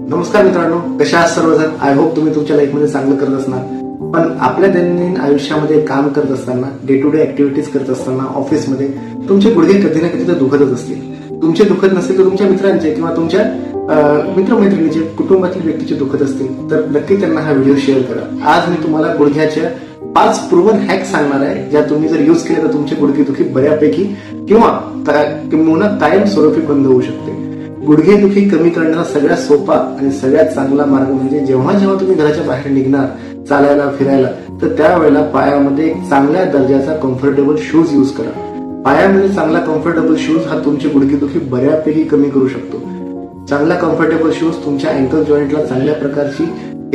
नमस्कार मित्रांनो, कशा आहात सर्वजण? आय होप तुम्ही तुमच्या लाईफमध्ये चांगलं करत असणार. पण आपल्या दैनंदिन आयुष्यामध्ये काम करत असताना, डे टू डे ऍक्टिव्हिटीज करत असताना, ऑफिसमध्ये तुमचे गुडघे कधी ना कधी तर दुखतच असतील. तुमचे दुखत नसतील तर तुमच्या मित्रांचे किंवा तुमच्या मित्रमैत्रिणीचे, कुटुंबातील व्यक्तीचे दुखत असतील तर नक्की त्यांना हा व्हिडिओ शेअर करा. आज मी तुम्हाला गुडघ्याच्या 5 प्रूव्हन हॅक सांगणार आहे, ज्या तुम्ही जर यूज केले तर तुमचे गुडघेदुखी बऱ्यापैकी किंवा कायम स्वरूपी बंद होऊ शकते. गुडघेदुखी कमी करण्याचा सगळ्यात सोपा आणि सगळ्यात चांगला मार्ग म्हणजे जेव्हा तुम्ही घराच्या बाहेर निघणार चालायला फिरायला तर त्यावेळेला पायामध्ये एक चांगल्या दर्जाचा कम्फर्टेबल शूज यूज करा. पायामध्ये चांगला कम्फर्टेबल शूज हा तुमची गुडघेदुखी बऱ्यापैकी कमी करू शकतो. चांगला कम्फर्टेबल शूज तुमच्या अँकल जॉईंटला चांगल्या प्रकारची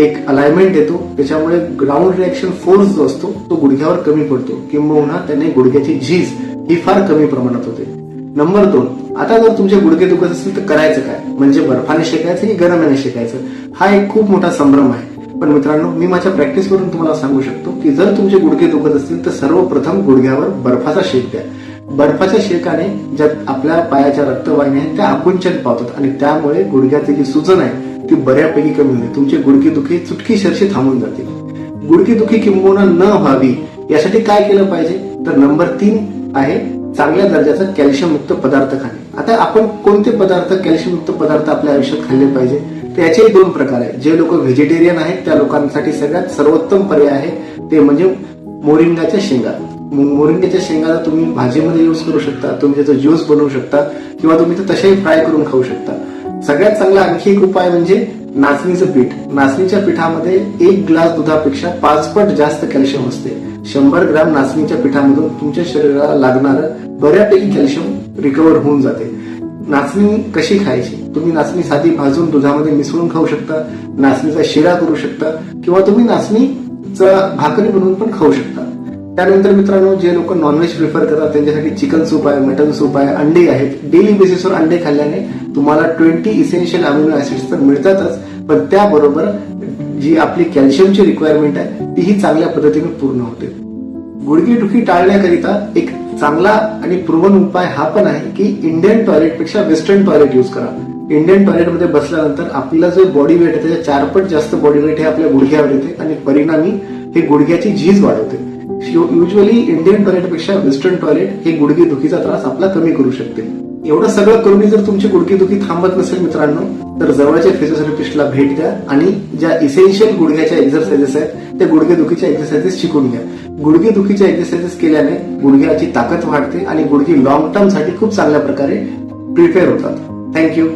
एक अलाइनमेंट देतो. त्याच्यामुळे ग्राउंड रिएक्शन फोर्स जो असतो तो गुडघ्यावर कमी पडतो किंबहुना त्याने गुडघ्याची झीज ही फार कमी प्रमाणात होते. नंबर 2, आता जर तुमचे गुडघे दुखत असतील तर करायचं काय? म्हणजे बर्फाने शेकायचं की गरमाने शेकायचं? हा एक खूप मोठा संभ्रम आहे. पण मित्रांनो, मी माझ्या प्रॅक्टिस वरून तुम्हाला सांगू शकतो की जर तुमचे गुडघे दुखत असतील तर सर्वप्रथम गुडघ्यावर बर्फाचा शेक द्या. बर्फाच्या शेकाने ज्या आपल्या पायाच्या रक्तवाहिन्या आहेत त्या आकुंचन पावतात आणि त्यामुळे गुडघ्याची जी सुजन आहे ती बऱ्यापैकी कमी होते. तुमचे गुडघेदुखी चुटकीसरशी थांबून जाते. गुडघेदुखी किंबहुना न व्हावी यासाठी काय केलं पाहिजे? तर नंबर 3 आहे चांगल्या दर्जाचा कॅल्शियम युक्त पदार्थ खाणे. आता आपण कोणते पदार्थ, कॅल्शियम युक्त पदार्थ आपल्या आयुष्यात खाल्ले पाहिजे? तर याचे 2 प्रकार आहेत. जे लोक व्हेजिटेरियन आहेत त्या लोकांसाठी सगळ्यात सर्वोत्तम पर्याय आहे ते म्हणजे मोरिंगाच्या शेंगा. मोरिंगाच्या शेंगा तुम्ही भाजीमध्ये यूज करू शकता, तुम्ही त्याचा ज्यूस बनवू शकता किंवा तुम्ही ते तसेही फ्राय करून खाऊ शकता. सगळ्यात चांगला आणखी एक उपाय म्हणजे नाचणीचं पीठ. नाचणीच्या पिठामध्ये 1 ग्लास दुधापेक्षा 5 पट जास्त कॅल्शियम असते. 100 ग्राम नाचणीच्या पिठामधून तुमच्या शरीराला लागणारं बऱ्यापैकी कॅल्शियम रिकव्हर होऊन जाते. नाचणी कशी खायची? तुम्ही नाचणी साधी भाजून दुधामध्ये मिसळून खाऊ शकता, नाचणीचा शिरा करू शकता किंवा तुम्ही नाचणीचा भाकरी बनवून पण खाऊ शकता. त्यानंतर मित्रांनो, जे लोक नॉनव्हेज प्रिफर करतात त्यांच्यासाठी चिकन सूप आहे, मटन सूप आहे, अंडे आहेत. डेली बेसिसवर अंडे खाल्ल्याने तुम्हाला 20 इसेन्शियल अमिनो ऍसिड्स तर मिळतातच, पण त्याबरोबर जी आपली कॅल्शियमची रिक्वायरमेंट आहे तीही चांगल्या पद्धतीने पूर्ण होते. गुडघेदुखी टाळण्याकरिता एक चांगला आणि प्रूव्हन उपाय हा पण आहे की इंडियन टॉयलेट पेक्षा वेस्टर्न टॉयलेट यूज करा. इंडियन टॉयलेटमध्ये बसल्यानंतर आपला जो बॉडी वेट आहे त्याच्या 4 पट जास्त बॉडी वेट हे आपल्या गुडघ्यावर येते आणि परिणामी हे गुडघ्याची झीज वाढवते. युजली इंडियन टॉयलेटपेक्षा वेस्टर्न टॉयलेट हे गुडघेदुखीचा त्रास आपला कमी करू शकते. एवढं सगळं करूनही जर तुमची गुडघेदुखी थांबत नसेल मित्रांनो तर जवळच्या फिजिओथेरपिस्टला भेट द्या आणि ज्या इसेन्शियल गुडघ्याच्या एक्सरसाइजेस आहेत त्या गुडघेदुखीच्या एक्सरसाइजेस शिकून घ्या. गुडघेदुखीच्या एक्सरसाइजेस केल्याने गुडघ्याची ताकद वाढते आणि गुडघे लॉंग टर्म साठी खूप चांगल्या प्रकारे प्रिपेअर होतात. थँक्यू.